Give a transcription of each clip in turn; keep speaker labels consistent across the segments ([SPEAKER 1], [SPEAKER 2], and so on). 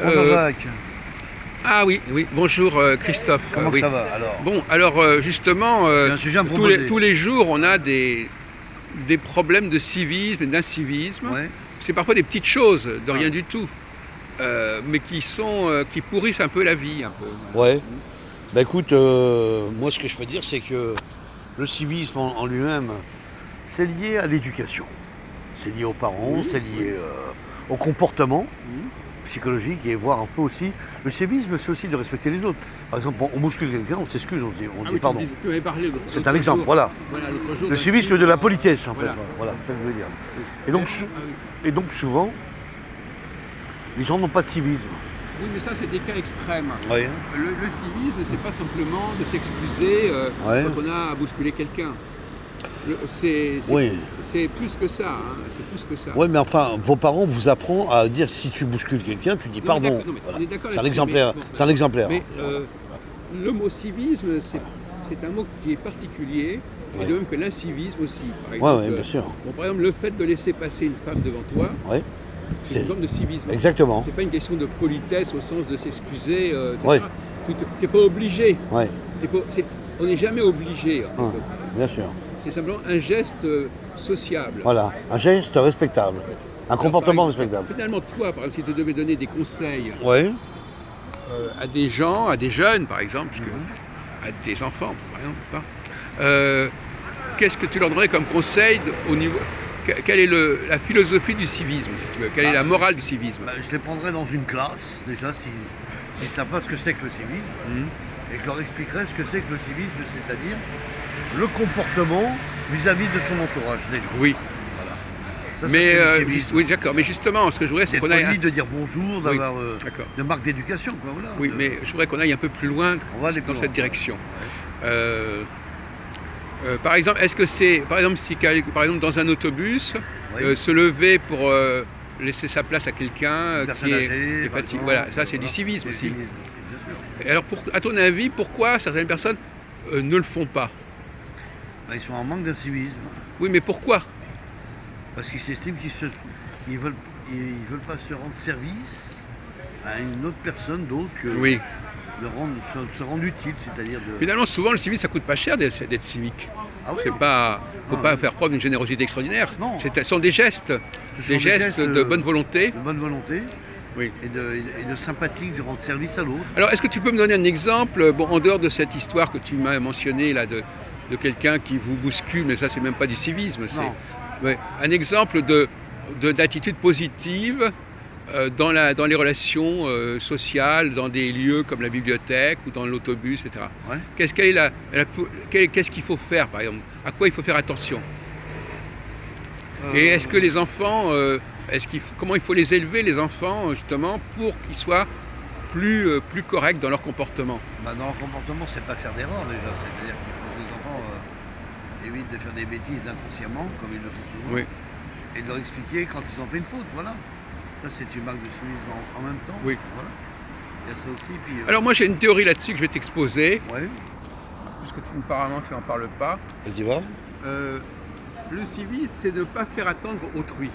[SPEAKER 1] Bonjour Jacques,
[SPEAKER 2] Ah oui, oui, bonjour Christophe.
[SPEAKER 1] comment
[SPEAKER 2] Oui.
[SPEAKER 1] ça va alors?
[SPEAKER 2] Bon, alors justement,
[SPEAKER 1] J'ai un sujet à me
[SPEAKER 2] tous les,
[SPEAKER 1] proposer.
[SPEAKER 2] tous les jours, on a des problèmes de civisme et d'incivisme.
[SPEAKER 1] Ouais.
[SPEAKER 2] C'est parfois des petites choses, de rien
[SPEAKER 1] Ah.
[SPEAKER 2] du tout, mais qui pourrissent un peu la vie, un peu. Voilà.
[SPEAKER 1] Ouais. Bah écoute, moi ce que je peux dire c'est que le civisme en lui-même, c'est lié à l'éducation. C'est lié aux parents,
[SPEAKER 2] Oui,
[SPEAKER 1] c'est lié
[SPEAKER 2] oui.
[SPEAKER 1] au comportement
[SPEAKER 2] Mhm.
[SPEAKER 1] psychologique et voir un peu aussi. Le civisme c'est aussi de respecter les autres. Par exemple, on bouscule quelqu'un, on s'excuse, on
[SPEAKER 2] Ah
[SPEAKER 1] dit
[SPEAKER 2] oui,
[SPEAKER 1] pardon.
[SPEAKER 2] tu m'avais parlé
[SPEAKER 1] C'est
[SPEAKER 2] l'autre
[SPEAKER 1] un exemple,
[SPEAKER 2] jour.
[SPEAKER 1] voilà.
[SPEAKER 2] Voilà, l'autre jour
[SPEAKER 1] Le
[SPEAKER 2] d'un
[SPEAKER 1] civisme
[SPEAKER 2] film,
[SPEAKER 1] de la politesse en
[SPEAKER 2] voilà.
[SPEAKER 1] fait, voilà, c'est ça que je veux dire.
[SPEAKER 2] Oui.
[SPEAKER 1] Et donc,
[SPEAKER 2] Ah oui.
[SPEAKER 1] et donc souvent, les gens n'ont pas de civisme.
[SPEAKER 2] Oui, mais ça, c'est des cas extrêmes.
[SPEAKER 1] Ouais.
[SPEAKER 2] Le civisme, c'est pas simplement de s'excuser
[SPEAKER 1] Ouais.
[SPEAKER 2] quand on a à bousculer quelqu'un.
[SPEAKER 1] Oui.
[SPEAKER 2] C'est plus que ça. Hein, c'est plus que ça.
[SPEAKER 1] Ouais, mais enfin, vos parents vous apprennent à dire si tu bouscules quelqu'un, tu dis
[SPEAKER 2] Non, mais
[SPEAKER 1] pardon.
[SPEAKER 2] d'accord, non, mais
[SPEAKER 1] Voilà.
[SPEAKER 2] on est d'accord
[SPEAKER 1] C'est un
[SPEAKER 2] là-dessus,
[SPEAKER 1] exemplaire.
[SPEAKER 2] mais bon,
[SPEAKER 1] C'est un exemplaire.
[SPEAKER 2] Mais
[SPEAKER 1] Voilà.
[SPEAKER 2] le mot civisme, c'est un mot qui est particulier, et
[SPEAKER 1] Ouais.
[SPEAKER 2] de même que l'incivisme aussi. Par
[SPEAKER 1] Ouais,
[SPEAKER 2] exemple,
[SPEAKER 1] ouais, bien sûr.
[SPEAKER 2] bon, par exemple, le fait de laisser passer une femme devant toi,
[SPEAKER 1] Ouais.
[SPEAKER 2] c'est
[SPEAKER 1] C'est-
[SPEAKER 2] une forme de civisme.
[SPEAKER 1] Exactement.
[SPEAKER 2] C'est pas une question de politesse au sens de s'excuser, etc.
[SPEAKER 1] Ouais.
[SPEAKER 2] Tu n'es pas obligé.
[SPEAKER 1] Ouais.
[SPEAKER 2] On n'est jamais obligé. En
[SPEAKER 1] Hum,
[SPEAKER 2] fait.
[SPEAKER 1] bien sûr.
[SPEAKER 2] C'est simplement un geste sociable.
[SPEAKER 1] Voilà. Un geste respectable. Un
[SPEAKER 2] Alors,
[SPEAKER 1] comportement
[SPEAKER 2] par exemple,
[SPEAKER 1] respectable.
[SPEAKER 2] Finalement, toi, par exemple, si tu devais donner des conseils
[SPEAKER 1] Ouais.
[SPEAKER 2] à des gens, à des jeunes, par exemple, parce que- à des enfants, par exemple, pas, qu'est-ce que tu leur donnerais comme conseil au niveau quelle est la philosophie du civisme, si tu veux? Quelle est la morale du civisme?
[SPEAKER 1] Bah, je les prendrais dans une classe, déjà, s'ils ne savent pas ce que c'est que le civisme,
[SPEAKER 2] Mhm.
[SPEAKER 1] et je leur expliquerais ce que c'est que le civisme, c'est-à-dire le comportement vis-à-vis de son entourage, déjà.
[SPEAKER 2] Oui,
[SPEAKER 1] Voilà. Ça,
[SPEAKER 2] mais
[SPEAKER 1] c'est le civisme.
[SPEAKER 2] oui, d'accord. Mais justement, ce que je voudrais, c'est
[SPEAKER 1] D'être
[SPEAKER 2] qu'on aille.
[SPEAKER 1] poli, de dire bonjour, d'avoir
[SPEAKER 2] D'accord.
[SPEAKER 1] de marques d'éducation, quoi, voilà.
[SPEAKER 2] Oui, mais je voudrais qu'on aille un peu plus loin
[SPEAKER 1] On va aller plus
[SPEAKER 2] dans
[SPEAKER 1] loin.
[SPEAKER 2] cette direction.
[SPEAKER 1] Ouais.
[SPEAKER 2] Par exemple, est-ce que c'est, par exemple, si par exemple dans un autobus,
[SPEAKER 1] Oui.
[SPEAKER 2] se lever pour laisser sa place à quelqu'un
[SPEAKER 1] Une personne âgée,
[SPEAKER 2] qui est
[SPEAKER 1] par
[SPEAKER 2] fatigué,
[SPEAKER 1] exemple,
[SPEAKER 2] voilà, ça c'est du
[SPEAKER 1] voilà.
[SPEAKER 2] civisme
[SPEAKER 1] C'est
[SPEAKER 2] aussi.
[SPEAKER 1] le civisme, bien sûr.
[SPEAKER 2] Et alors, à ton avis, pourquoi certaines personnes ne le font pas?
[SPEAKER 1] Bah, ils sont en manque d'incivisme,
[SPEAKER 2] Oui, mais pourquoi?
[SPEAKER 1] parce qu'ils s'estiment ils veulent pas se rendre service à une autre personne d'autre que
[SPEAKER 2] Oui.
[SPEAKER 1] se rendre utile, c'est-à-dire de.
[SPEAKER 2] Finalement, souvent, le civisme, ça coûte pas cher d'être civique.
[SPEAKER 1] Ah oui,
[SPEAKER 2] C'est
[SPEAKER 1] non.
[SPEAKER 2] pas, faut
[SPEAKER 1] Non,
[SPEAKER 2] pas
[SPEAKER 1] non.
[SPEAKER 2] faire preuve d'une générosité extraordinaire.
[SPEAKER 1] Non.
[SPEAKER 2] Ce sont des gestes,
[SPEAKER 1] Ce sont
[SPEAKER 2] des gestes de bonne volonté.
[SPEAKER 1] de bonne volonté
[SPEAKER 2] Oui.
[SPEAKER 1] et de sympathie, de rendre service à l'autre.
[SPEAKER 2] Alors, est-ce que tu peux me donner un exemple, bon, en dehors de cette histoire que tu m'as mentionnée là, de quelqu'un qui vous bouscule, mais ça, c'est même pas du civisme,
[SPEAKER 1] Non.
[SPEAKER 2] ouais, un exemple d'attitude positive dans les relations sociales, dans des lieux comme la bibliothèque ou dans l'autobus, etc.
[SPEAKER 1] Ouais.
[SPEAKER 2] Qu'est-ce qu'il faut faire, par exemple? À quoi il faut faire attention? Et est-ce que les enfants, comment il faut les élever, les enfants, justement, pour qu'ils soient plus corrects dans leur comportement?
[SPEAKER 1] Bah, dans leur comportement, c'est pas faire d'erreur déjà, c'est-à-dire qu'il faut que les enfants évitent de faire des bêtises inconsciemment, comme ils le font souvent,
[SPEAKER 2] Oui,
[SPEAKER 1] et de leur expliquer quand ils ont fait une faute, voilà. Ça, c'est une marque de civisme en même temps.
[SPEAKER 2] Oui.
[SPEAKER 1] Voilà. Il y a ça aussi. Puis,
[SPEAKER 2] alors moi j'ai une théorie là-dessus que je vais t'exposer,
[SPEAKER 1] ouais.
[SPEAKER 2] puisque apparemment tu n'en parles pas.
[SPEAKER 1] Vas-y, va.
[SPEAKER 2] Le civisme, c'est de ne pas faire attendre autrui.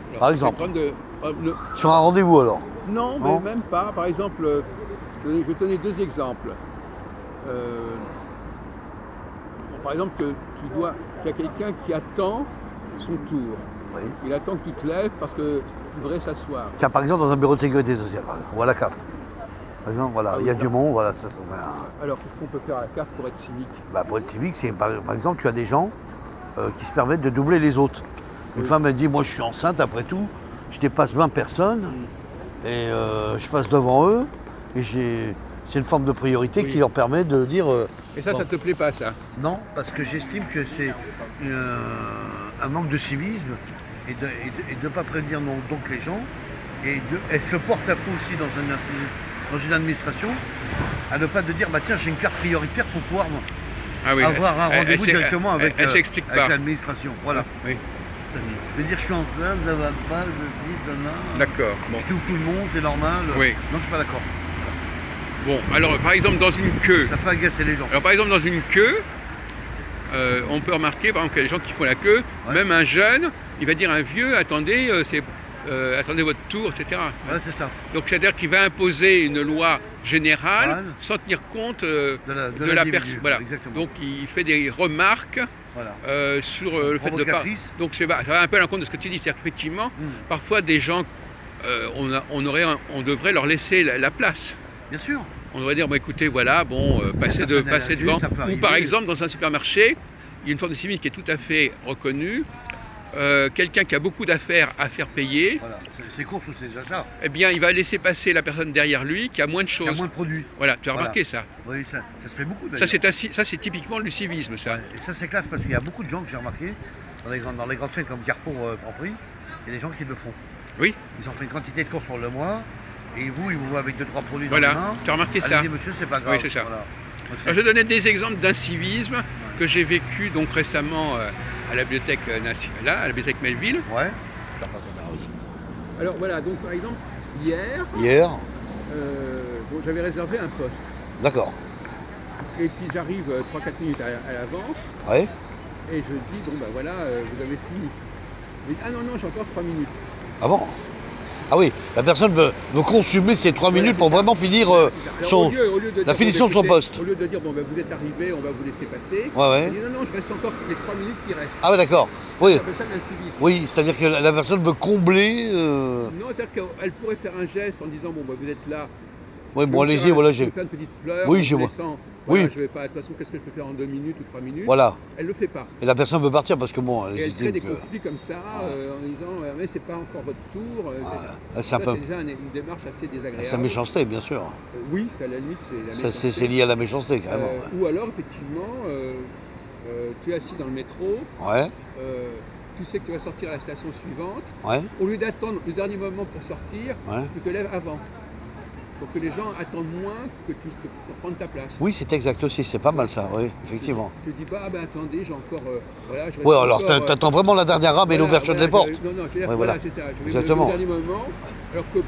[SPEAKER 2] Alors,
[SPEAKER 1] Par
[SPEAKER 2] c'est
[SPEAKER 1] exemple.
[SPEAKER 2] prendre
[SPEAKER 1] Sur un rendez-vous alors.
[SPEAKER 2] Non, mais
[SPEAKER 1] Non.
[SPEAKER 2] même pas. Par exemple, je vais te donner deux exemples. Par exemple, qu'il y a quelqu'un qui attend son tour.
[SPEAKER 1] Oui.
[SPEAKER 2] Il attend que tu te lèves parce qu'il voudrait s'asseoir.
[SPEAKER 1] Tiens, par exemple, dans un bureau de sécurité sociale, par exemple, ou à la CAF. Par exemple, voilà,
[SPEAKER 2] Ah oui,
[SPEAKER 1] il y a du
[SPEAKER 2] d'accord.
[SPEAKER 1] monde, voilà, ça serait un.
[SPEAKER 2] Alors, qu'est-ce qu'on peut faire à la carte pour être civique?
[SPEAKER 1] Bah, pour être civique, c'est par exemple, tu as des gens qui se permettent de doubler les autres. Une
[SPEAKER 2] Oui.
[SPEAKER 1] femme, elle dit, moi je suis enceinte, après tout, je dépasse 20 personnes et je passe devant eux et c'est une forme de priorité
[SPEAKER 2] Oui.
[SPEAKER 1] qui leur permet de dire
[SPEAKER 2] Et ça,
[SPEAKER 1] bon.
[SPEAKER 2] ça te plaît pas, ça?
[SPEAKER 1] Non, parce que j'estime que c'est un manque de civisme et de ne pas prévenir donc les gens et se porte-à-faux aussi dans une administration à ne pas de dire bah tiens j'ai une carte prioritaire pour pouvoir
[SPEAKER 2] Ah oui.
[SPEAKER 1] avoir un rendez-vous directement avec
[SPEAKER 2] s'explique
[SPEAKER 1] avec
[SPEAKER 2] pas.
[SPEAKER 1] l'administration. Voilà.
[SPEAKER 2] Oui.
[SPEAKER 1] Ça, de dire je suis enceinte, ça va pas, ceci, cela.
[SPEAKER 2] D'accord. Bon.
[SPEAKER 1] Je touche tout le monde, c'est normal.
[SPEAKER 2] Oui.
[SPEAKER 1] Non, je suis pas d'accord.
[SPEAKER 2] Bon, alors par exemple dans une queue.
[SPEAKER 1] Ça peut agacer les gens.
[SPEAKER 2] Alors par exemple dans une queue, on peut remarquer par exemple qu'il y a des gens qui font la queue,
[SPEAKER 1] Ouais.
[SPEAKER 2] même un jeune, il va dire à un vieux, attendez, attendez votre tour, etc.
[SPEAKER 1] Voilà, c'est ça.
[SPEAKER 2] Donc c'est-à-dire qu'il va imposer une loi générale
[SPEAKER 1] Voilà.
[SPEAKER 2] sans tenir compte
[SPEAKER 1] De
[SPEAKER 2] de la
[SPEAKER 1] l'individu.
[SPEAKER 2] personne. Voilà.
[SPEAKER 1] Exactement.
[SPEAKER 2] Donc il fait des remarques
[SPEAKER 1] Voilà.
[SPEAKER 2] sur le fait de pas.
[SPEAKER 1] Provocatrice.
[SPEAKER 2] Donc ça va un peu à l'encontre de ce que tu dis, c'est-à-dire qu'effectivement, parfois des gens, on devrait leur laisser la place.
[SPEAKER 1] Bien sûr.
[SPEAKER 2] On devrait dire, bon, écoutez, voilà, bon, passez
[SPEAKER 1] personne à
[SPEAKER 2] devant.
[SPEAKER 1] l'âge, ça peut
[SPEAKER 2] Ou par
[SPEAKER 1] arriver.
[SPEAKER 2] exemple, dans un supermarché, il y a une forme de civisme qui est tout à fait reconnue. Quelqu'un qui a beaucoup d'affaires à faire payer,
[SPEAKER 1] Voilà. Ses courses ou ses achats.
[SPEAKER 2] eh bien, il va laisser passer la personne derrière lui qui a moins de
[SPEAKER 1] Il y a
[SPEAKER 2] choses.
[SPEAKER 1] moins de produits.
[SPEAKER 2] Voilà, tu as
[SPEAKER 1] Voilà.
[SPEAKER 2] remarqué ça.
[SPEAKER 1] Oui, ça se fait beaucoup
[SPEAKER 2] Ça,
[SPEAKER 1] d'ailleurs.
[SPEAKER 2] c'est typiquement le civisme, ça.
[SPEAKER 1] Ouais, et ça, c'est classe parce qu'il y a beaucoup de gens que j'ai remarqué dans les grandes chaînes comme Carrefour, Franprix, il y a des gens qui le font.
[SPEAKER 2] Oui,
[SPEAKER 1] Ils ont fait une quantité de courses pour le mois et ils vous voient avec 2-3 produits dans
[SPEAKER 2] voilà,
[SPEAKER 1] les mains.
[SPEAKER 2] tu as remarqué ça.
[SPEAKER 1] Allez-y, monsieur, c'est pas grave.
[SPEAKER 2] Oui, c'est ça.
[SPEAKER 1] Voilà. Donc,
[SPEAKER 2] Alors, je donnais des exemples d'incivisme que j'ai vécu donc récemment à la bibliothèque nationale, à la bibliothèque Melville.
[SPEAKER 1] Ouais.
[SPEAKER 2] Alors voilà, donc par exemple, hier,
[SPEAKER 3] Hier,
[SPEAKER 2] bon, j'avais réservé un poste.
[SPEAKER 3] d'accord.
[SPEAKER 2] Et puis j'arrive 3-4 minutes à l'avance
[SPEAKER 3] Ouais.
[SPEAKER 2] et je dis, bon ben voilà, vous avez fini. Il dit, ah non, non, j'ai encore 3 minutes.
[SPEAKER 3] Ah bon? Ah oui, la personne veut consommer ces 3 minutes pour vraiment finir
[SPEAKER 2] Alors,
[SPEAKER 3] son...
[SPEAKER 2] au lieu de
[SPEAKER 3] la
[SPEAKER 2] dire,
[SPEAKER 3] finition de son
[SPEAKER 2] écoutez,
[SPEAKER 3] poste.
[SPEAKER 2] Au lieu de dire, bon ben vous êtes arrivé, on va vous laisser passer.
[SPEAKER 3] Ouais, ouais.
[SPEAKER 2] Il dit, non, non, je reste encore les 3 minutes qui restent.
[SPEAKER 3] Ah ouais, d'accord. Oui,
[SPEAKER 2] On appelle ça de l'incivisme.
[SPEAKER 3] oui, c'est-à-dire que la personne veut combler...
[SPEAKER 2] Non, c'est-à-dire qu'elle pourrait faire un geste en disant, bon ben vous êtes là.
[SPEAKER 3] Oui,
[SPEAKER 2] je
[SPEAKER 3] bon,
[SPEAKER 2] vais
[SPEAKER 3] allez-y,
[SPEAKER 2] faire
[SPEAKER 3] voilà,
[SPEAKER 2] je vais
[SPEAKER 3] j'ai...
[SPEAKER 2] faire une petite fleur.
[SPEAKER 3] Oui,
[SPEAKER 2] en
[SPEAKER 3] je
[SPEAKER 2] vous
[SPEAKER 3] vois.
[SPEAKER 2] laissant,
[SPEAKER 3] Oui.
[SPEAKER 2] voilà, je vais pas, de toute façon, qu'est-ce que je peux faire en 2 minutes ou 3 minutes?
[SPEAKER 3] Voilà.
[SPEAKER 2] Elle le fait pas.
[SPEAKER 3] Et la personne veut partir parce que bon, elle
[SPEAKER 2] Et elle crée
[SPEAKER 3] estime
[SPEAKER 2] des
[SPEAKER 3] que...
[SPEAKER 2] conflits comme ça en disant mais c'est pas encore votre tour.
[SPEAKER 3] c'est
[SPEAKER 2] Ça,
[SPEAKER 3] un peu...
[SPEAKER 2] c'est déjà une démarche assez désagréable.
[SPEAKER 3] C'est la méchanceté, bien sûr.
[SPEAKER 2] Oui, c'est à la limite, c'est la
[SPEAKER 3] Ça,
[SPEAKER 2] méchanceté.
[SPEAKER 3] c'est lié à la méchanceté, carrément.
[SPEAKER 2] Ou alors, effectivement, tu es assis dans le métro,
[SPEAKER 3] Ouais,
[SPEAKER 2] tu sais que tu vas sortir à la station suivante.
[SPEAKER 3] ouais,
[SPEAKER 2] Au lieu d'attendre le dernier moment pour sortir,
[SPEAKER 3] ouais.
[SPEAKER 2] tu te lèves avant. Pour que les gens attendent moins que pour prendre ta place.
[SPEAKER 3] Oui, c'est exact aussi, c'est pas mal ça, oui, effectivement.
[SPEAKER 2] Tu dis pas, ah ben attendez, j'ai encore. Voilà, je reste
[SPEAKER 3] Ouais, alors
[SPEAKER 2] encore,
[SPEAKER 3] t'attends vraiment la dernière rame et
[SPEAKER 2] voilà,
[SPEAKER 3] l'ouverture
[SPEAKER 2] voilà,
[SPEAKER 3] des portes.
[SPEAKER 2] Non, non, je veux dire,
[SPEAKER 3] Ouais,
[SPEAKER 2] voilà,
[SPEAKER 3] voilà.
[SPEAKER 2] c'est ça. Je vais
[SPEAKER 3] Exactement.
[SPEAKER 2] me lever au dernier moment, alors que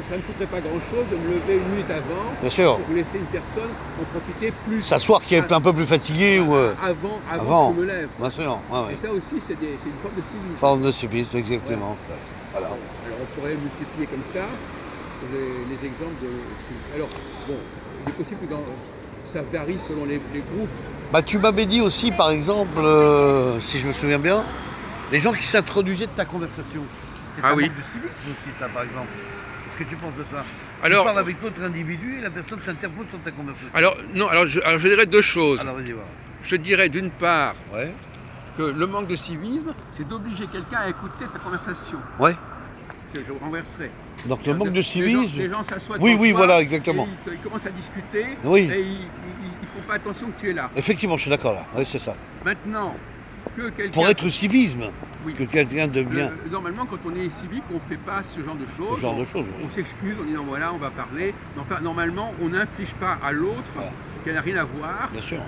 [SPEAKER 2] ça ne me coûterait pas grand-chose de me lever 1 minute avant
[SPEAKER 3] Bien sûr.
[SPEAKER 2] pour laisser une personne en profiter plus.
[SPEAKER 3] S'asseoir qui est un peu plus fatigué ou...
[SPEAKER 2] Avant que je me lève.
[SPEAKER 3] Bien sûr, ouais,
[SPEAKER 2] Et
[SPEAKER 3] ouais.
[SPEAKER 2] ça aussi, c'est une forme de civisme.
[SPEAKER 3] Forme de civisme, exactement. Voilà.
[SPEAKER 2] Alors on pourrait multiplier comme ça les exemples de. Alors, bon, il est possible que ça varie selon les groupes.
[SPEAKER 3] Bah, tu m'avais dit aussi, par exemple, si je me souviens bien,
[SPEAKER 1] Les gens qui s'introduisaient de ta conversation. C'est
[SPEAKER 2] Ah
[SPEAKER 1] un
[SPEAKER 2] oui.
[SPEAKER 1] manque de civisme aussi, ça, par exemple. Qu'est-ce que tu penses de ça?
[SPEAKER 2] Alors-
[SPEAKER 1] Tu parles avec l'autre individu et la personne s'interpose sur ta conversation.
[SPEAKER 2] Alors, non, alors je dirais deux choses.
[SPEAKER 1] Alors, vas-y, voir.
[SPEAKER 2] Je dirais d'une part
[SPEAKER 1] Ouais.
[SPEAKER 2] que le manque de civisme, c'est d'obliger quelqu'un à écouter ta conversation.
[SPEAKER 3] Ouais.
[SPEAKER 2] Que je renverserai.
[SPEAKER 3] Donc le manque de
[SPEAKER 2] Les
[SPEAKER 3] civisme.
[SPEAKER 2] gens s'assoient
[SPEAKER 3] Oui,
[SPEAKER 2] devant
[SPEAKER 3] oui,
[SPEAKER 2] toi
[SPEAKER 3] voilà, exactement.
[SPEAKER 2] et ils commencent à discuter
[SPEAKER 3] Oui.
[SPEAKER 2] et ils font pas attention que tu es là.
[SPEAKER 3] Effectivement, je suis d'accord là. Oui, c'est ça.
[SPEAKER 2] Maintenant, que quelqu'un...
[SPEAKER 3] Pour être civisme,
[SPEAKER 2] Oui.
[SPEAKER 3] que quelqu'un devient
[SPEAKER 2] Normalement, quand on est civique, on ne fait pas ce genre de choses.
[SPEAKER 3] ce genre de choses.
[SPEAKER 2] On s'excuse en disant voilà, on va parler. Enfin, normalement, on n'inflige pas à l'autre
[SPEAKER 3] Voilà.
[SPEAKER 2] qui n'a rien à voir.
[SPEAKER 3] Bien sûr.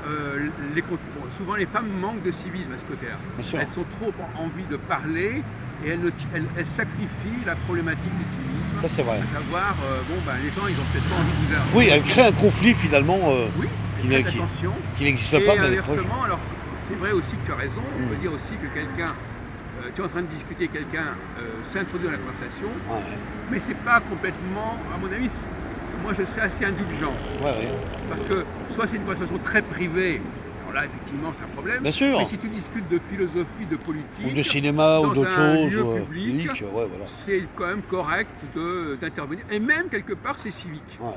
[SPEAKER 2] Bon, souvent, les femmes manquent de civisme à ce côté-là.
[SPEAKER 3] Bien sûr.
[SPEAKER 2] Elles sont trop en envie de parler et elles sacrifient la problématique du civisme.
[SPEAKER 3] Ça, c'est vrai.
[SPEAKER 2] À savoir, les gens, ils n'ont peut-être pas envie de vous avoir.
[SPEAKER 3] Oui, elle crée un conflit finalement
[SPEAKER 2] Oui,
[SPEAKER 3] qui
[SPEAKER 2] faites
[SPEAKER 3] n'est- qui-
[SPEAKER 2] attention.
[SPEAKER 3] qui n'existe
[SPEAKER 2] Et
[SPEAKER 3] pas. mais
[SPEAKER 2] inversement, alors c'est vrai aussi que tu as raison, on
[SPEAKER 3] Mm.
[SPEAKER 2] peut dire aussi que quelqu'un, tu es en train de discuter, quelqu'un s'introduit dans la conversation,
[SPEAKER 3] Ouais,
[SPEAKER 2] mais c'est pas complètement, à mon avis, moi je serais assez indulgent,
[SPEAKER 3] ouais, ouais.
[SPEAKER 2] parce que soit c'est une conversation très privée, alors là effectivement c'est un problème,
[SPEAKER 3] Bien sûr.
[SPEAKER 2] mais si tu discutes de philosophie, de politique,
[SPEAKER 3] Ou de cinéma ou
[SPEAKER 2] dans
[SPEAKER 3] d'autres
[SPEAKER 2] un
[SPEAKER 3] choses.
[SPEAKER 2] lieu
[SPEAKER 3] ouais.
[SPEAKER 2] public,
[SPEAKER 3] Ouais, voilà.
[SPEAKER 2] c'est quand même correct d'intervenir, et même quelque part c'est civique.
[SPEAKER 3] Ouais.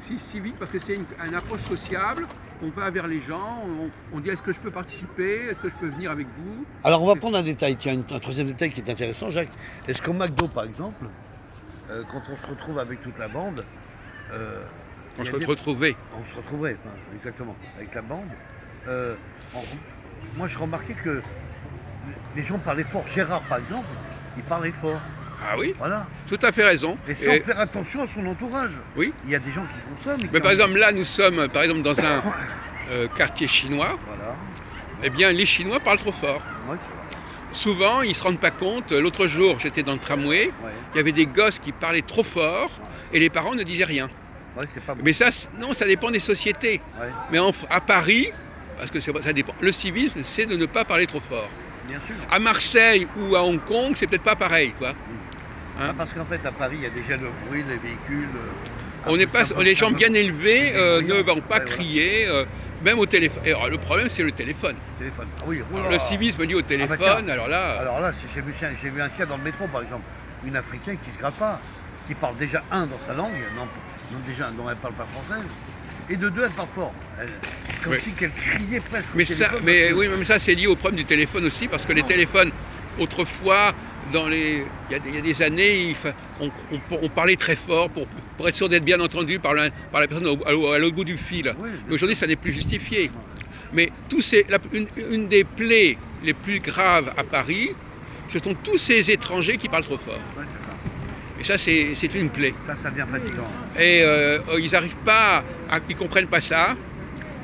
[SPEAKER 2] C'est civique parce que c'est une approche sociable. On va vers les gens, on dit est-ce que je peux participer, est-ce que je peux venir avec vous.
[SPEAKER 3] Alors on va prendre un détail, tiens, un troisième détail qui est intéressant, Jacques.
[SPEAKER 1] Est-ce qu'au McDo, par exemple, quand on se retrouve avec toute la bande,
[SPEAKER 2] On
[SPEAKER 1] il y
[SPEAKER 2] se
[SPEAKER 1] a des-
[SPEAKER 2] retrouverait.
[SPEAKER 1] on se retrouverait, enfin, exactement, avec la bande. Moi, je remarquais que les gens parlaient fort. Gérard, par exemple, il parlait fort.
[SPEAKER 2] Ah oui,
[SPEAKER 1] Voilà.
[SPEAKER 2] tout à fait raison.
[SPEAKER 1] Et sans
[SPEAKER 2] Et-
[SPEAKER 1] faire attention à son entourage.
[SPEAKER 2] Oui.
[SPEAKER 1] Il y a des gens qui consomment. et
[SPEAKER 2] Mais
[SPEAKER 1] qui
[SPEAKER 2] par
[SPEAKER 1] en-
[SPEAKER 2] exemple, là, nous sommes par exemple dans un quartier chinois.
[SPEAKER 1] Voilà.
[SPEAKER 2] Eh bien, les Chinois parlent trop fort.
[SPEAKER 1] Ouais, c'est vrai.
[SPEAKER 2] Souvent, ils ne se rendent pas compte. L'autre jour, j'étais dans le tramway,
[SPEAKER 1] Ouais.
[SPEAKER 2] il y avait des gosses qui parlaient trop fort et les parents ne disaient rien.
[SPEAKER 1] Ouais, c'est pas bon.
[SPEAKER 2] Mais ça, non, ça dépend des sociétés.
[SPEAKER 1] Ouais,
[SPEAKER 2] Mais à Paris, parce que ça dépend, le civisme, c'est de ne pas parler trop fort.
[SPEAKER 1] bien sûr.
[SPEAKER 2] À Marseille ou à Hong Kong, c'est peut-être pas pareil, quoi. hein.
[SPEAKER 1] Parce qu'en fait, à Paris, il y a déjà le bruit, les véhicules.
[SPEAKER 2] On n'est pas, les gens bien élevés
[SPEAKER 1] c'est
[SPEAKER 2] ne vont pas
[SPEAKER 1] ouais, voilà.
[SPEAKER 2] crier, même au téléphone. Et alors, le problème, c'est le téléphone.
[SPEAKER 1] Téléphone. Ah oui,
[SPEAKER 2] Alors,
[SPEAKER 1] oula.
[SPEAKER 2] le civisme dit au téléphone,
[SPEAKER 1] tiens.
[SPEAKER 2] alors là,
[SPEAKER 1] Alors là, j'ai vu un cas dans le métro, par exemple. Une Africaine qui se gratte pas, qui parle déjà dans sa langue, non, elle parle pas française. Et de deux, elle parle fort. Comme
[SPEAKER 2] Oui.
[SPEAKER 1] si qu'elle criait presque au
[SPEAKER 2] mais
[SPEAKER 1] téléphone.
[SPEAKER 2] oui, mais ça, c'est lié au problème du téléphone aussi, parce que les téléphones, autrefois, il y a des années, on parlait très fort pour être sûr d'être bien entendu par la personne à l'autre bout du fil.
[SPEAKER 1] Oui,
[SPEAKER 2] Mais aujourd'hui, ça n'est plus justifié. Mais une des plaies les plus graves à Paris, ce sont tous ces étrangers qui parlent trop fort.
[SPEAKER 1] Ouais, c'est ça.
[SPEAKER 2] Et ça, c'est une plaie.
[SPEAKER 1] Ça devient fatigant.
[SPEAKER 2] Et ils n'arrivent pas, ils comprennent pas ça,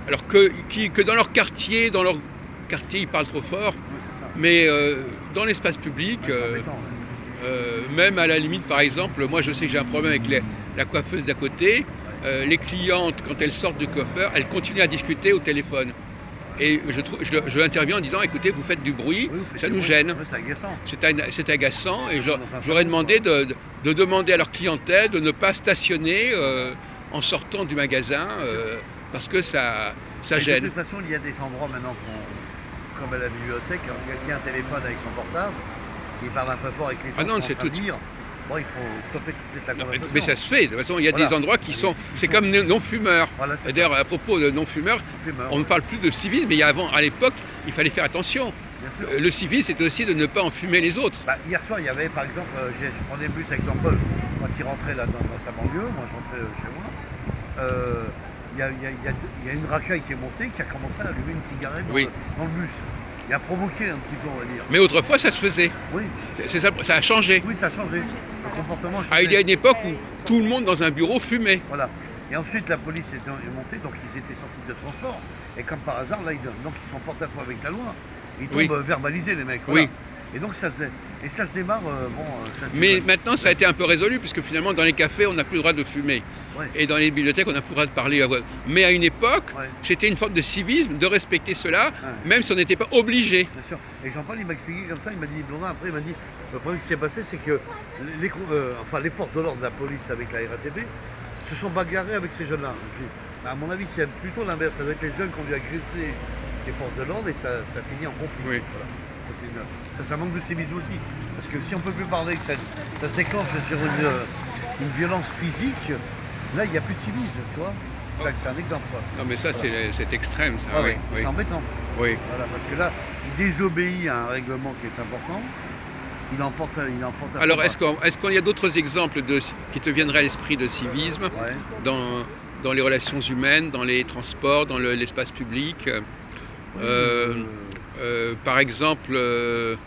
[SPEAKER 2] alors que dans leur quartier, ils parlent trop fort.
[SPEAKER 1] Ouais, c'est ça.
[SPEAKER 2] Mais dans l'espace public,
[SPEAKER 1] Ouais, c'est embêtant, ouais.
[SPEAKER 2] même à la limite, par exemple, moi je sais que j'ai un problème avec la coiffeuse d'à côté. Les clientes, quand elles sortent du coiffeur, elles continuent à discuter au téléphone. Et je interviens en disant, écoutez, vous faites du bruit,
[SPEAKER 1] Oui, vous faites
[SPEAKER 2] ça
[SPEAKER 1] du
[SPEAKER 2] nous
[SPEAKER 1] bruit.
[SPEAKER 2] gêne.
[SPEAKER 1] Ouais, c'est agaçant.
[SPEAKER 2] C'est agaçant. Et
[SPEAKER 1] Dans un
[SPEAKER 2] j'aurais
[SPEAKER 1] salon,
[SPEAKER 2] demandé de demander à leur clientèle de ne pas stationner en sortant du magasin parce que ça
[SPEAKER 1] Et
[SPEAKER 2] gêne.
[SPEAKER 1] de toute façon, il y a des endroits maintenant, comme à la bibliothèque, quand quelqu'un a un téléphone avec son portable, il parle un peu fort avec les gens
[SPEAKER 2] Ah non,
[SPEAKER 1] qui sont
[SPEAKER 2] c'est
[SPEAKER 1] en train de
[SPEAKER 2] tout-
[SPEAKER 1] lire. Bon, il faut stopper tout de suite la
[SPEAKER 2] Non,
[SPEAKER 1] conversation.
[SPEAKER 2] mais ça se fait. De toute façon, il y a
[SPEAKER 1] Voilà.
[SPEAKER 2] des endroits qui sont.
[SPEAKER 1] Ils
[SPEAKER 2] C'est
[SPEAKER 1] sont-
[SPEAKER 2] comme non-fumeurs.
[SPEAKER 1] Voilà, c'est
[SPEAKER 2] D'ailleurs, à propos de non-fumeurs,
[SPEAKER 1] Fumeur,
[SPEAKER 2] on ne parle plus de civisme, mais à l'époque, il fallait faire attention.
[SPEAKER 1] bien sûr.
[SPEAKER 2] Le civisme, c'était aussi de ne pas en fumer les autres.
[SPEAKER 1] Bah, hier soir, il y avait par exemple, je prenais le bus avec Jean-Paul quand il rentrait là dans sa banlieue, moi je rentrais chez moi. Il y a une racaille qui est montée, qui a commencé à allumer une cigarette
[SPEAKER 2] Oui.
[SPEAKER 1] dans le bus. Il a provoqué un petit peu, on va dire.
[SPEAKER 2] Mais autrefois, ça se faisait.
[SPEAKER 1] Oui,
[SPEAKER 2] Ça a changé.
[SPEAKER 1] oui, ça a changé. Le comportement a
[SPEAKER 2] Ah,
[SPEAKER 1] changé.
[SPEAKER 2] il y a une époque où tout le monde dans un bureau fumait.
[SPEAKER 1] Voilà. Et ensuite, la police est montée, donc ils étaient sortis de transport. Et comme par hasard, là, donc ils sont en porte-à-faux avec la loi. Ils tombent
[SPEAKER 2] Oui.
[SPEAKER 1] verbalisés, les mecs. Voilà.
[SPEAKER 2] Oui.
[SPEAKER 1] Et donc, ça se démarre. Ça se
[SPEAKER 2] Mais
[SPEAKER 1] démarre.
[SPEAKER 2] maintenant, ça a été un peu résolu, puisque finalement, dans les cafés, on n'a plus le droit de fumer.
[SPEAKER 1] Ouais.
[SPEAKER 2] Et dans les bibliothèques, on n'a plus le droit de parler à voix. Mais à une époque,
[SPEAKER 1] Ouais.
[SPEAKER 2] c'était une forme de civisme, de respecter cela,
[SPEAKER 1] Ouais.
[SPEAKER 2] même si on n'était pas obligé.
[SPEAKER 1] Bien sûr. Et Jean-Paul, il m'a expliqué comme ça, il m'a dit, Blondin, après, il m'a dit, le problème qui s'est passé, c'est que les forces de l'ordre de la police avec la RATP se sont bagarrés avec ces jeunes-là. Je dis, bah, à mon avis, c'est plutôt l'inverse. Ça doit être les jeunes qui ont dû agresser les forces de l'ordre et ça finit en conflit.
[SPEAKER 2] Oui.
[SPEAKER 1] Voilà. Ça, manque de civisme aussi. Parce que si on ne peut plus parler, que ça se déclenche sur une violence physique, là, il n'y a plus de civisme, tu vois. C'est un exemple. Quoi.
[SPEAKER 2] Non, mais ça, c'est extrême, ça.
[SPEAKER 1] Ah
[SPEAKER 2] oui,
[SPEAKER 1] ouais,
[SPEAKER 2] oui.
[SPEAKER 1] c'est embêtant.
[SPEAKER 2] Oui.
[SPEAKER 1] Voilà, parce que là, il désobéit à un règlement qui est important. Il emporte un
[SPEAKER 2] Alors,
[SPEAKER 1] combat.
[SPEAKER 2] est-ce qu'il y a d'autres exemples qui te viendraient à l'esprit de civisme
[SPEAKER 1] Ouais.
[SPEAKER 2] dans les relations humaines, dans les transports, dans l'espace public Par exemple,
[SPEAKER 1] le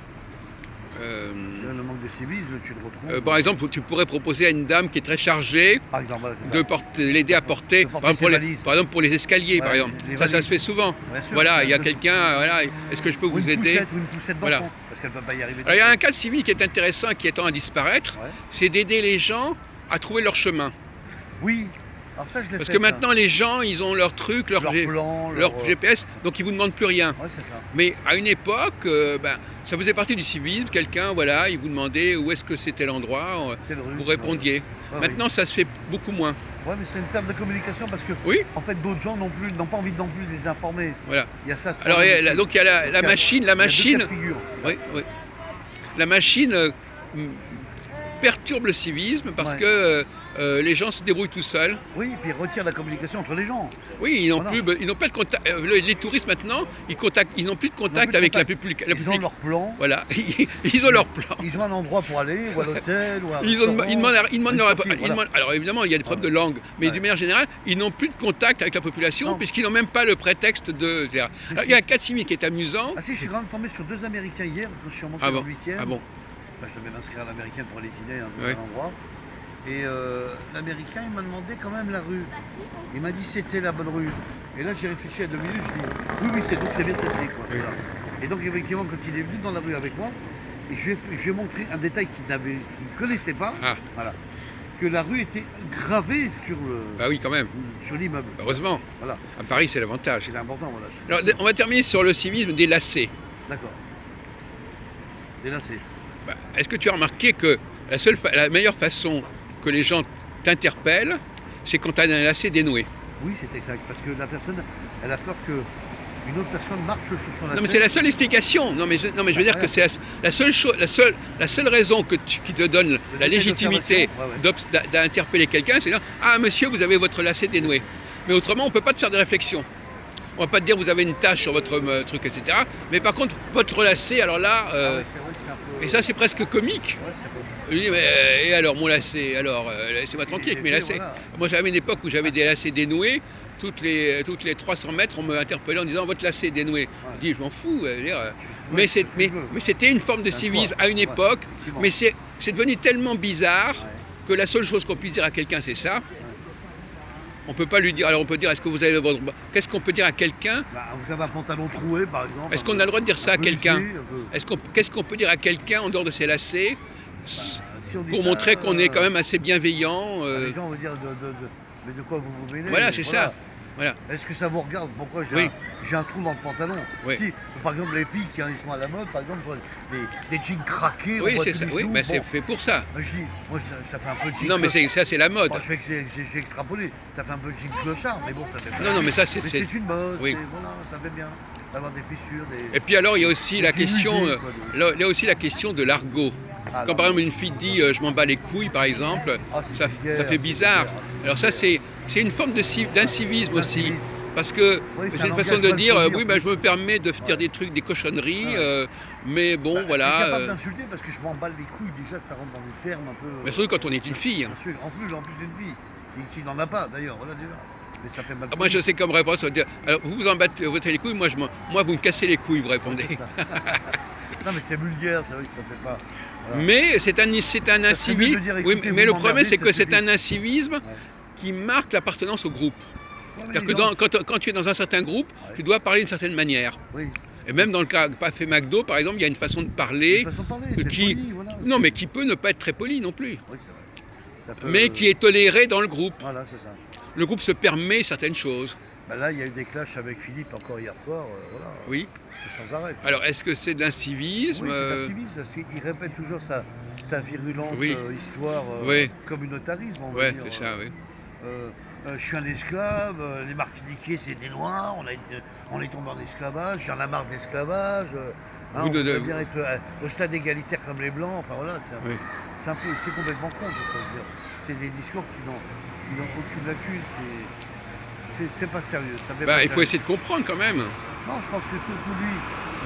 [SPEAKER 1] manque de civisme, tu le retrouves.
[SPEAKER 2] par exemple, tu pourrais proposer à une dame qui est très chargée
[SPEAKER 1] Par exemple, voilà, c'est ça.
[SPEAKER 2] de l'aider à porter,
[SPEAKER 1] De porter
[SPEAKER 2] par exemple,
[SPEAKER 1] ses valises.
[SPEAKER 2] par exemple pour les escaliers, par
[SPEAKER 1] Ouais,
[SPEAKER 2] exemple.
[SPEAKER 1] les
[SPEAKER 2] Ça se
[SPEAKER 1] valises.
[SPEAKER 2] fait souvent.
[SPEAKER 1] Bien sûr.
[SPEAKER 2] Voilà, il y a quelqu'un, voilà, est-ce que je peux
[SPEAKER 1] Ou
[SPEAKER 2] vous
[SPEAKER 1] une
[SPEAKER 2] aider
[SPEAKER 1] poussette, ou une poussette d'enfant,
[SPEAKER 2] Voilà.
[SPEAKER 1] parce qu'elle ne peut pas y arriver.
[SPEAKER 2] Alors, il y a un cas civil qui est intéressant et qui est tend à disparaître,
[SPEAKER 1] Ouais.
[SPEAKER 2] c'est d'aider les gens à trouver leur chemin.
[SPEAKER 1] Oui, alors ça, je l'ai
[SPEAKER 2] Parce
[SPEAKER 1] fait.
[SPEAKER 2] que maintenant, les gens, ils ont leur truc, leur
[SPEAKER 1] plan,
[SPEAKER 2] GPS, donc ils vous demandent plus rien.
[SPEAKER 1] Ouais, c'est ça.
[SPEAKER 2] Mais à une époque, ça faisait partie du civisme. Quelqu'un, voilà, il vous demandait où est-ce que c'était l'endroit,
[SPEAKER 1] Quelle rue,
[SPEAKER 2] vous répondiez.
[SPEAKER 1] Ouais,
[SPEAKER 2] Maintenant, ça se fait beaucoup moins.
[SPEAKER 1] oui. Ouais, mais c'est une perte de communication parce que,
[SPEAKER 2] Oui,
[SPEAKER 1] en fait, d'autres gens n'ont pas envie non plus de les informer.
[SPEAKER 2] voilà.
[SPEAKER 1] Il y a ça. ce
[SPEAKER 2] Alors,
[SPEAKER 1] problème aussi.
[SPEAKER 2] donc il y a la
[SPEAKER 1] Donc, il y a
[SPEAKER 2] machine.
[SPEAKER 1] deux cas de figure.
[SPEAKER 2] Oui, oui. La machine perturbe le civisme parce
[SPEAKER 1] Ouais.
[SPEAKER 2] que les gens se débrouillent tout seuls.
[SPEAKER 1] Oui, et puis il retire la communication entre les gens.
[SPEAKER 2] Oui, ils n'ont
[SPEAKER 1] Voilà.
[SPEAKER 2] pas de contact. Les touristes maintenant, ils n'ont plus de contact
[SPEAKER 1] plus de
[SPEAKER 2] avec
[SPEAKER 1] contact.
[SPEAKER 2] la public.
[SPEAKER 1] Ils ont leur plan.
[SPEAKER 2] Voilà, ils ont leur plan.
[SPEAKER 1] Ils ont un endroit pour aller, ou à l'hôtel, ou à un
[SPEAKER 2] Ils
[SPEAKER 1] restaurant,
[SPEAKER 2] demandent
[SPEAKER 1] une
[SPEAKER 2] leur
[SPEAKER 1] sortie, voilà.
[SPEAKER 2] alors évidemment, il y a des problèmes de langue, mais
[SPEAKER 1] Ouais.
[SPEAKER 2] d'une manière générale, ils n'ont plus de contact avec la population
[SPEAKER 1] Non.
[SPEAKER 2] puisqu'ils n'ont même pas le prétexte de. Alors, il y a un cas de civil qui est amusant.
[SPEAKER 1] Ah si, je suis quand même tombé sur 2 Américains hier, quand je suis remonté
[SPEAKER 2] Ah
[SPEAKER 1] dans
[SPEAKER 2] bon,
[SPEAKER 1] le 8e.
[SPEAKER 2] ah bon.
[SPEAKER 1] Enfin, je devais m'inscrire à l'américaine pour aller dîner dans
[SPEAKER 2] Ouais.
[SPEAKER 1] un endroit. Et l'américain, il m'a demandé quand même la rue. Il m'a dit c'était la bonne rue. Et là, j'ai réfléchi à 2 minutes, je dis oui, c'est bien celle-ci. Quoi.
[SPEAKER 2] Oui.
[SPEAKER 1] Voilà. Et donc, effectivement, quand il est venu dans la rue avec moi, et je lui ai montré un détail qu'il ne connaissait pas,
[SPEAKER 2] Ah,
[SPEAKER 1] voilà, que la rue était gravée
[SPEAKER 2] bah oui, quand même.
[SPEAKER 1] sur l'immeuble.
[SPEAKER 2] Heureusement.
[SPEAKER 1] Voilà,
[SPEAKER 2] À Paris, c'est l'avantage.
[SPEAKER 1] c'est important. Voilà.
[SPEAKER 2] Alors, on va terminer sur le civisme des lacets.
[SPEAKER 1] D'accord. Et là, c'est.
[SPEAKER 2] Est-ce que tu as remarqué que La meilleure façon que les gens t'interpellent, c'est quand tu as un lacet dénoué.
[SPEAKER 1] Oui, c'est exact. Parce que la personne, elle a peur qu'une autre personne marche sur son lacet.
[SPEAKER 2] Non, mais c'est la seule explication. Non, mais je veux dire que c'est la seule chose, la seule raison qui te donne la légitimité d'interpeller quelqu'un, c'est de dire ah, monsieur, vous avez votre lacet dénoué. Mais autrement, on ne peut pas te faire de réflexion. On ne va pas te dire vous avez une tache sur votre truc, etc. Mais par contre, votre lacet, alors là.
[SPEAKER 1] C'est vrai que c'est un peu...
[SPEAKER 2] Et ça, c'est presque comique.
[SPEAKER 1] Ouais, c'est un peu...
[SPEAKER 2] Je dis, mais, et alors, mon lacet, alors, laissez-moi tranquille avec mes lacets.
[SPEAKER 1] Voilà.
[SPEAKER 2] Moi, j'avais une époque où j'avais des lacets dénoués. Toutes les 300 mètres, on me interpellait en disant votre lacet est dénoué.
[SPEAKER 1] Ouais.
[SPEAKER 2] Je dis, je m'en fous.
[SPEAKER 1] Ouais,
[SPEAKER 2] Mais c'était une forme de
[SPEAKER 1] C'est un
[SPEAKER 2] civisme
[SPEAKER 1] choix.
[SPEAKER 2] à une époque.
[SPEAKER 1] Effectivement.
[SPEAKER 2] Mais c'est devenu tellement bizarre
[SPEAKER 1] Ouais.
[SPEAKER 2] que la seule chose qu'on puisse dire à quelqu'un, c'est ça. On peut pas lui dire. Alors, on peut dire, est-ce que vous avez votre. Qu'est-ce qu'on peut dire à quelqu'un?
[SPEAKER 1] Bah, vous avez un pantalon troué, par exemple.
[SPEAKER 2] Est-ce qu'on a le droit de dire ça à quelqu'un?
[SPEAKER 1] Bah,
[SPEAKER 2] Qu'est-ce qu'on peut dire à quelqu'un en dehors de ses lacets
[SPEAKER 1] si on dit
[SPEAKER 2] pour
[SPEAKER 1] ça,
[SPEAKER 2] montrer qu'on est quand même assez bienveillant
[SPEAKER 1] Les gens vont dire mais de quoi vous vous mêlez?
[SPEAKER 2] Voilà, c'est ça. Voilà.
[SPEAKER 1] Est-ce que ça vous regarde? Pourquoi
[SPEAKER 2] Oui.
[SPEAKER 1] j'ai un trou dans le pantalon?
[SPEAKER 2] Oui.
[SPEAKER 1] Si, par exemple, les filles qui ils sont à la mode, par exemple, des jeans craqués, on
[SPEAKER 2] Oui,
[SPEAKER 1] voit
[SPEAKER 2] c'est
[SPEAKER 1] tous
[SPEAKER 2] ça.
[SPEAKER 1] les
[SPEAKER 2] Oui,
[SPEAKER 1] genoux.
[SPEAKER 2] mais
[SPEAKER 1] Bon,
[SPEAKER 2] c'est fait pour ça.
[SPEAKER 1] moi, je dis, moi, ça fait un peu jean.
[SPEAKER 2] Non, mais ça, c'est la mode.
[SPEAKER 1] Bon, j'ai extrapolé. Ça fait un peu jean clochard, mais bon, ça fait pas.
[SPEAKER 2] Non, mais ça,
[SPEAKER 1] Mais c'est une mode.
[SPEAKER 2] Oui.
[SPEAKER 1] Voilà, ça fait bien d'avoir des fissures. Des...
[SPEAKER 2] Et puis alors, il y a aussi la
[SPEAKER 1] Des
[SPEAKER 2] question,
[SPEAKER 1] musées, quoi,
[SPEAKER 2] il y a aussi la question de l'argot.
[SPEAKER 1] Ah,
[SPEAKER 2] Quand
[SPEAKER 1] non.
[SPEAKER 2] par exemple une fille dit je m'en bats les couilles, par exemple,
[SPEAKER 1] Ah, c'est
[SPEAKER 2] ça
[SPEAKER 1] vulgaire,
[SPEAKER 2] fait bizarre.
[SPEAKER 1] c'est vulgaire,
[SPEAKER 2] Alors ça,
[SPEAKER 1] vulgaire.
[SPEAKER 2] c'est une forme d'incivisme aussi.
[SPEAKER 1] D'incivisme.
[SPEAKER 2] Parce que
[SPEAKER 1] Oui, c'est
[SPEAKER 2] c'est
[SPEAKER 1] un
[SPEAKER 2] une façon
[SPEAKER 1] langage
[SPEAKER 2] de
[SPEAKER 1] mal
[SPEAKER 2] dire,
[SPEAKER 1] poli, en
[SPEAKER 2] oui, ben,
[SPEAKER 1] plus.
[SPEAKER 2] je me permets de
[SPEAKER 1] Ouais.
[SPEAKER 2] dire des trucs, des cochonneries,
[SPEAKER 1] Ouais.
[SPEAKER 2] mais bon,
[SPEAKER 1] Bah, Je
[SPEAKER 2] voilà.
[SPEAKER 1] suis capable d'insulter parce que je m'emballe les couilles, déjà ça rentre dans des termes un peu.
[SPEAKER 2] Mais surtout quand on est une fille.
[SPEAKER 1] Bien sûr, en plus une fille qui n'en a pas d'ailleurs, voilà déjà. Mais ça fait mal.
[SPEAKER 2] Ah, moi, je sais comme réponse, on va dire, alors vous vous en battez les couilles, moi, vous me cassez les couilles, vous
[SPEAKER 1] Ouais,
[SPEAKER 2] répondez.
[SPEAKER 1] c'est ça. Non mais c'est vulgaire, c'est vrai que ça fait pas. Voilà.
[SPEAKER 2] Mais c'est un
[SPEAKER 1] Ça serait mieux
[SPEAKER 2] incivisme.
[SPEAKER 1] de dire,
[SPEAKER 2] Oui,
[SPEAKER 1] écoutez,
[SPEAKER 2] mais
[SPEAKER 1] vous
[SPEAKER 2] le problème,
[SPEAKER 1] m'emmerdez,
[SPEAKER 2] c'est que
[SPEAKER 1] ça
[SPEAKER 2] c'est
[SPEAKER 1] suffit.
[SPEAKER 2] un incivisme
[SPEAKER 1] Ouais.
[SPEAKER 2] qui marque l'appartenance au groupe.
[SPEAKER 1] Ouais, mais
[SPEAKER 2] C'est-à-dire que
[SPEAKER 1] les gens-
[SPEAKER 2] quand tu es dans un certain groupe,
[SPEAKER 1] Ouais.
[SPEAKER 2] tu dois parler d'une certaine manière.
[SPEAKER 1] Oui.
[SPEAKER 2] Et même dans le cas Café McDo, par exemple, il y a une façon de parler,
[SPEAKER 1] De façon de parler,
[SPEAKER 2] que
[SPEAKER 1] c'est
[SPEAKER 2] qui-
[SPEAKER 1] poli, voilà,
[SPEAKER 2] non
[SPEAKER 1] c'est-
[SPEAKER 2] mais qui peut ne pas être très poli non plus,
[SPEAKER 1] Oui, c'est vrai. Ça peut-
[SPEAKER 2] mais qui est toléré dans le groupe.
[SPEAKER 1] Voilà, c'est ça.
[SPEAKER 2] Le groupe se permet certaines choses.
[SPEAKER 1] Bah là, il y a eu des clashs avec Philippe encore hier soir, voilà.
[SPEAKER 2] Oui.
[SPEAKER 1] C'est sans arrêt.
[SPEAKER 2] Alors est-ce que c'est de l'incivisme
[SPEAKER 1] Oui, c'est un civisme, parce qu'il répète toujours sa virulente
[SPEAKER 2] Oui.
[SPEAKER 1] histoire
[SPEAKER 2] Oui.
[SPEAKER 1] communautarisme, on va
[SPEAKER 2] Ouais,
[SPEAKER 1] dire.
[SPEAKER 2] c'est ça, oui.
[SPEAKER 1] Je suis un esclave, les Martiniquais c'est des Noirs, on est tombé en esclavage, j'en ai marre d'esclavage.
[SPEAKER 2] Vous
[SPEAKER 1] On
[SPEAKER 2] de-
[SPEAKER 1] devrait bien être au stade égalitaire comme les Blancs, enfin voilà,
[SPEAKER 2] Oui.
[SPEAKER 1] c'est complètement con tout ça. je veux dire. C'est des discours qui n'ont aucune lacune, c'est pas sérieux. Ça fait
[SPEAKER 2] Bah,
[SPEAKER 1] pas
[SPEAKER 2] il faut
[SPEAKER 1] sérieux.
[SPEAKER 2] essayer de comprendre quand même.
[SPEAKER 1] Non, je pense que surtout lui,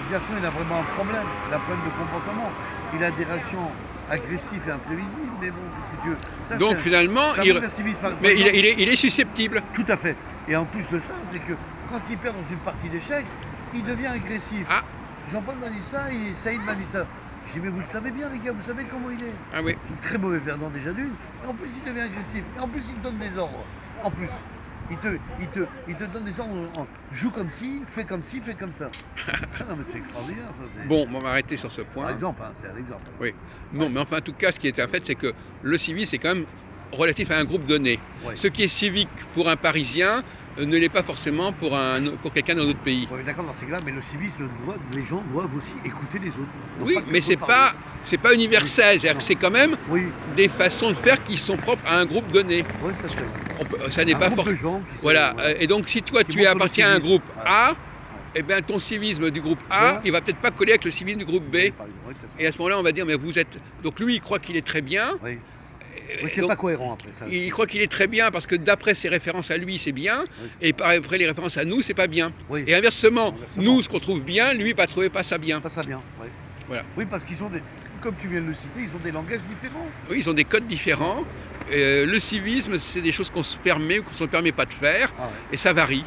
[SPEAKER 1] ce garçon, il a vraiment un problème. Il a un problème de comportement. Il a des réactions agressives et imprévisibles, mais bon, qu'est-ce que tu veux. Ça,
[SPEAKER 2] Donc
[SPEAKER 1] c'est
[SPEAKER 2] finalement,
[SPEAKER 1] un
[SPEAKER 2] il...
[SPEAKER 1] manque d'incivisme, par
[SPEAKER 2] mais
[SPEAKER 1] exemple.
[SPEAKER 2] il est susceptible.
[SPEAKER 1] Tout à fait. Et en plus de ça, c'est que quand il perd dans une partie d'échecs, il devient agressif.
[SPEAKER 2] Ah.
[SPEAKER 1] Jean-Paul m'a dit ça et Saïd m'a dit ça. Je dis, mais vous le savez bien, les gars, vous savez comment il est.
[SPEAKER 2] Ah oui.
[SPEAKER 1] Un très mauvais perdant déjà d'une. Et en plus, il devient agressif. Et en plus, il te donne des ordres. En plus. Il te donne des ordres joue comme ci, fais comme ci, fais comme ça. Ah non, mais c'est extraordinaire, ça.
[SPEAKER 2] Bon, on va arrêter sur ce
[SPEAKER 1] Par
[SPEAKER 2] point.
[SPEAKER 1] exemple, hein, c'est un exemple.
[SPEAKER 2] Oui. Non, mais enfin, en tout cas, ce qui est un fait, c'est que le civisme, c'est quand même relatif à un groupe donné.
[SPEAKER 1] Ouais.
[SPEAKER 2] Ce qui est civique pour un Parisien ne l'est pas forcément pour quelqu'un dans notre pays.
[SPEAKER 1] Ouais, d'accord, dans ces cas-là, mais le civisme, les gens doivent aussi écouter les autres. Ils n'ont
[SPEAKER 2] Oui,
[SPEAKER 1] pas que
[SPEAKER 2] mais
[SPEAKER 1] faut
[SPEAKER 2] c'est pas universel. C'est-à-dire que c'est quand même
[SPEAKER 1] parler. Oui,
[SPEAKER 2] des façons de faire qui sont propres à un groupe donné.
[SPEAKER 1] ouais, ça c'est vrai.
[SPEAKER 2] Ça n'est
[SPEAKER 1] Un
[SPEAKER 2] pas
[SPEAKER 1] groupe de
[SPEAKER 2] forcément.
[SPEAKER 1] gens qui se-
[SPEAKER 2] Voilà.
[SPEAKER 1] ouais.
[SPEAKER 2] Et donc, si toi,
[SPEAKER 1] Qui
[SPEAKER 2] tu
[SPEAKER 1] montrent le
[SPEAKER 2] appartiens à un
[SPEAKER 1] civisme.
[SPEAKER 2] groupe
[SPEAKER 1] Ouais.
[SPEAKER 2] A, eh bien, ton civisme du groupe A,
[SPEAKER 1] Voilà.
[SPEAKER 2] il va peut-être pas coller avec le civisme du groupe B.
[SPEAKER 1] Par exemple, ouais, c'est ça.
[SPEAKER 2] Et à ce moment-là, on va dire, mais vous êtes. Donc, lui, il croit qu'il est très bien.
[SPEAKER 1] Oui.
[SPEAKER 2] Et
[SPEAKER 1] Oui, c'est
[SPEAKER 2] donc,
[SPEAKER 1] pas cohérent après ça.
[SPEAKER 2] il croit qu'il est très bien parce que d'après ses références à lui, c'est bien.
[SPEAKER 1] Oui, c'est
[SPEAKER 2] Et après les références à nous, c'est pas bien.
[SPEAKER 1] Oui.
[SPEAKER 2] Et inversement,
[SPEAKER 1] Inversement.
[SPEAKER 2] nous, ce qu'on trouve bien, lui, va trouver pas ça bien.
[SPEAKER 1] Pas ça bien. Oui.
[SPEAKER 2] Voilà.
[SPEAKER 1] Oui, parce qu'ils ont des, comme tu viens de le citer, ils ont des langages différents.
[SPEAKER 2] Oui, ils ont des codes différents. Le civisme, c'est des choses qu'on se permet ou qu'on ne se permet pas de faire.
[SPEAKER 1] Ah ouais.
[SPEAKER 2] Et ça varie.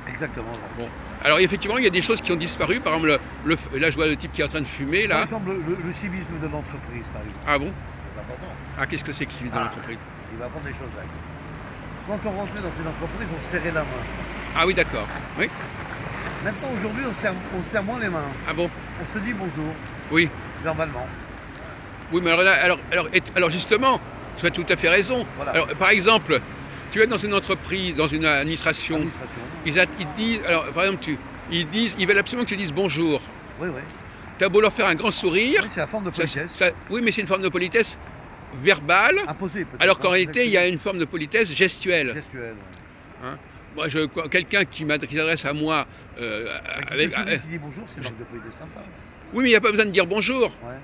[SPEAKER 1] Exactement.
[SPEAKER 2] Bon. Alors effectivement, il y a des choses qui ont disparu. Par exemple, là, je vois le type qui est en train de fumer.
[SPEAKER 1] Par
[SPEAKER 2] Là.
[SPEAKER 1] exemple, le civisme de l'entreprise, par exemple.
[SPEAKER 2] Ah bon?
[SPEAKER 1] C'est important.
[SPEAKER 2] Ah, qu'est-ce que c'est que le civisme dans
[SPEAKER 1] Ah.
[SPEAKER 2] l'entreprise?
[SPEAKER 1] Il va apprendre des choses là. Quand on rentrait dans une entreprise, on serrait la main.
[SPEAKER 2] Ah oui, d'accord. Oui.
[SPEAKER 1] Maintenant, aujourd'hui, on serre moins les mains.
[SPEAKER 2] Ah bon?
[SPEAKER 1] On se dit bonjour,
[SPEAKER 2] Oui.
[SPEAKER 1] verbalement.
[SPEAKER 2] Oui, mais alors, là, alors justement, tu as tout à fait raison.
[SPEAKER 1] Voilà.
[SPEAKER 2] Alors, par exemple, tu es dans une entreprise, dans une administration.
[SPEAKER 1] Administration.
[SPEAKER 2] Ils disent, alors par exemple, ils veulent absolument que tu dises bonjour.
[SPEAKER 1] Oui, oui.
[SPEAKER 2] Tu as beau leur faire un grand sourire.
[SPEAKER 1] Oui, c'est la forme de politesse.
[SPEAKER 2] Oui, mais c'est une forme de politesse verbale,
[SPEAKER 1] Imposé peut-être.
[SPEAKER 2] alors qu'en
[SPEAKER 1] hein,
[SPEAKER 2] réalité, il y a une forme de politesse gestuelle.
[SPEAKER 1] gestuelle. Ouais.
[SPEAKER 2] Hein. Moi, quelqu'un qui s'adresse à moi avec...
[SPEAKER 1] Celui qui dit bonjour, c'est une marque de politesse sympa.
[SPEAKER 2] Oui, mais il n'y a pas besoin de dire bonjour.
[SPEAKER 1] Ouais.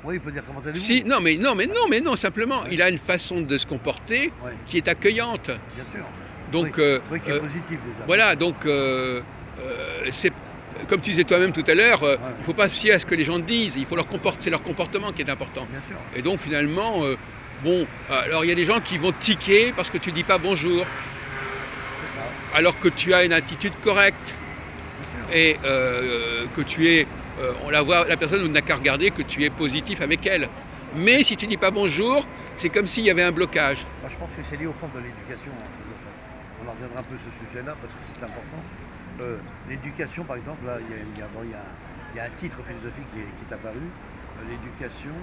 [SPEAKER 1] Oui, il peut dire comment allez-vous.
[SPEAKER 2] Si, non, simplement, il a une façon de se comporter
[SPEAKER 1] Ouais,
[SPEAKER 2] qui est accueillante.
[SPEAKER 1] bien sûr.
[SPEAKER 2] Donc,
[SPEAKER 1] Oui, qui est positif déjà.
[SPEAKER 2] voilà, donc, c'est, comme tu disais toi-même tout à l'heure, il ne faut pas se fier à ce que les gens disent, c'est leur comportement qui est important.
[SPEAKER 1] Bien sûr.
[SPEAKER 2] Et donc, finalement, alors il y a des gens qui vont tiquer parce que tu ne dis pas bonjour,
[SPEAKER 1] C'est ça.
[SPEAKER 2] alors que tu as une attitude correcte
[SPEAKER 1] Bien sûr.
[SPEAKER 2] et que tu es, la personne n'a qu'à regarder que tu es positif avec elle. Mais si tu dis pas bonjour, c'est comme s'il y avait un blocage.
[SPEAKER 1] Moi, je pense que c'est lié au fond de l'éducation. Hein, toujours ça. On en reviendra un peu sur ce sujet-là parce que c'est important. L'éducation, par exemple, là, il y a un titre philosophique qui est apparu. L'éducation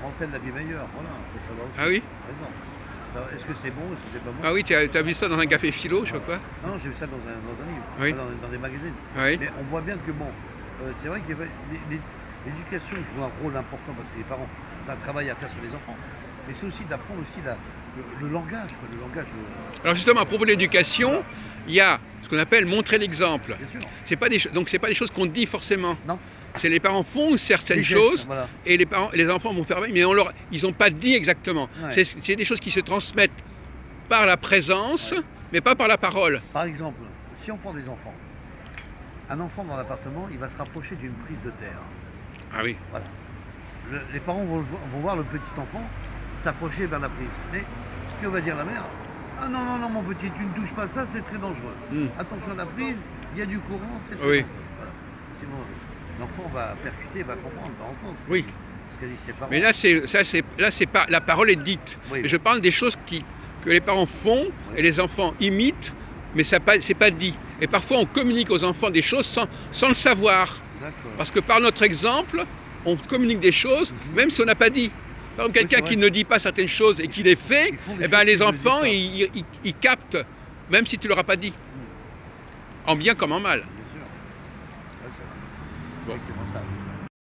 [SPEAKER 1] rend-elle la vie meilleure? Voilà, il faut savoir aussi.
[SPEAKER 2] Ah oui?
[SPEAKER 1] Par exemple. Est-ce que c'est bon? Est-ce que c'est pas bon?
[SPEAKER 2] Ah oui, tu as vu ça dans un café philo, je sais pas quoi?
[SPEAKER 1] Non, j'ai vu ça dans un livre,
[SPEAKER 2] Oui.
[SPEAKER 1] dans des magazines.
[SPEAKER 2] Oui.
[SPEAKER 1] Mais on voit bien que c'est vrai que l'éducation joue un rôle important parce que les parents ont un travail à faire sur les enfants. Mais c'est aussi d'apprendre aussi le langage, quoi, le langage.
[SPEAKER 2] Alors justement, à propos de l'éducation, il y a ce qu'on appelle montrer l'exemple.
[SPEAKER 1] Bien sûr.
[SPEAKER 2] Donc c'est pas des choses qu'on dit forcément.
[SPEAKER 1] Non.
[SPEAKER 2] C'est les parents font certaines
[SPEAKER 1] Les gestes,
[SPEAKER 2] choses
[SPEAKER 1] voilà.
[SPEAKER 2] et les enfants vont faire mais ils n'ont pas dit exactement.
[SPEAKER 1] Ouais.
[SPEAKER 2] C'est des choses qui se transmettent par la présence, mais pas par la parole.
[SPEAKER 1] Par exemple, si on prend des enfants, un enfant dans l'appartement, il va se rapprocher d'une prise de terre.
[SPEAKER 2] Ah oui.
[SPEAKER 1] Voilà. Les parents vont voir le petit enfant s'approcher vers la prise. Mais que va dire la mère? Ah non, non, non, mon petit, tu ne touches pas ça, c'est très dangereux. Attention à la prise, il y a du courant, c'est très dangereux. Voilà. Sinon, l'enfant va percuter, va comprendre, va entendre ce qu'a dit ses parents.
[SPEAKER 2] Mais là, c'est pas, la parole est dite.
[SPEAKER 1] Oui.
[SPEAKER 2] Je parle des choses que les parents font et les enfants imitent, mais c'est pas dit. Et parfois, on communique aux enfants des choses sans le savoir.
[SPEAKER 1] D'accord.
[SPEAKER 2] Parce que par notre exemple, on communique des choses, même si on n'a pas dit. Par exemple, quelqu'un qui ne dit pas certaines choses et qui les fait, eh ben, les enfants, ils captent, même si tu ne leur as pas dit. En bien comme en mal.
[SPEAKER 1] Bien sûr. Ouais, c'est vrai.
[SPEAKER 2] Bon.
[SPEAKER 1] Effectivement, ça.